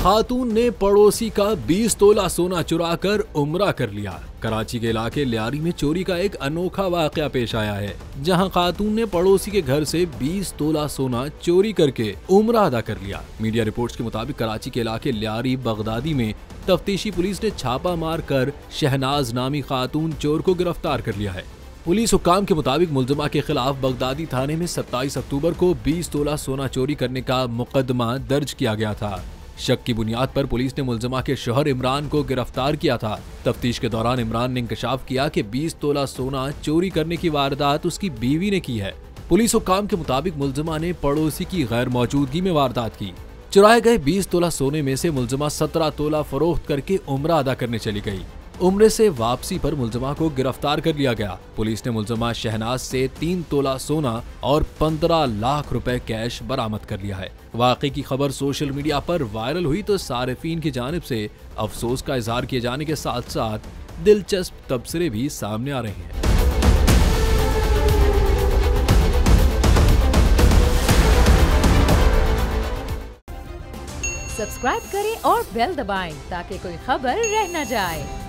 खातून ने पड़ोसी का 20 तोला सोना चुरा कर उम्रा कर लिया। कराची के इलाके लियारी में चोरी का एक अनोखा वाकया पेश आया है, जहां खातून ने पड़ोसी के घर से 20 तोला सोना चोरी करके उम्रा अदा कर लिया। मीडिया रिपोर्ट्स के मुताबिक कराची के इलाके लियारी बगदादी में तफ्तीशी पुलिस ने छापा मार कर शहनाज नामी खातून चोर को गिरफ्तार कर लिया है। पुलिस हुक्काम के मुताबिक मुलजमा के खिलाफ बगदादी थाने में 27 अक्टूबर को 20 तोला सोना चोरी करने का मुकदमा दर्ज किया गया था। शक की बुनियाद पर पुलिस ने मुलजमा के शोहर इमरान को गिरफ्तार किया था। तफ्तीश के दौरान इमरान ने इंकशाफ किया कि 20 तोला सोना चोरी करने की वारदात उसकी बीवी ने की है। पुलिस हुक्काम के मुताबिक मुलजमा ने पड़ोसी की गैर मौजूदगी में वारदात की। चुराए गए 20 तोला सोने में से मुलजमा 17 तोला फरोख्त करके उम्रा अदा करने चली गई। उम्रे से वापसी पर मुलजमा को गिरफ्तार कर लिया गया। पुलिस ने मुलजमा शहनाज से 3 तोला सोना और 15 लाख रुपए कैश बरामद कर लिया है। वाकई की खबर सोशल मीडिया पर वायरल हुई तो सारिफीन की जानिब से अफसोस का इजहार किए जाने के साथ साथ दिलचस्प तबसरे भी सामने आ रहे हैं। सब्सक्राइब करें और बेल दबाएं ताकि कोई खबर रह न जाए।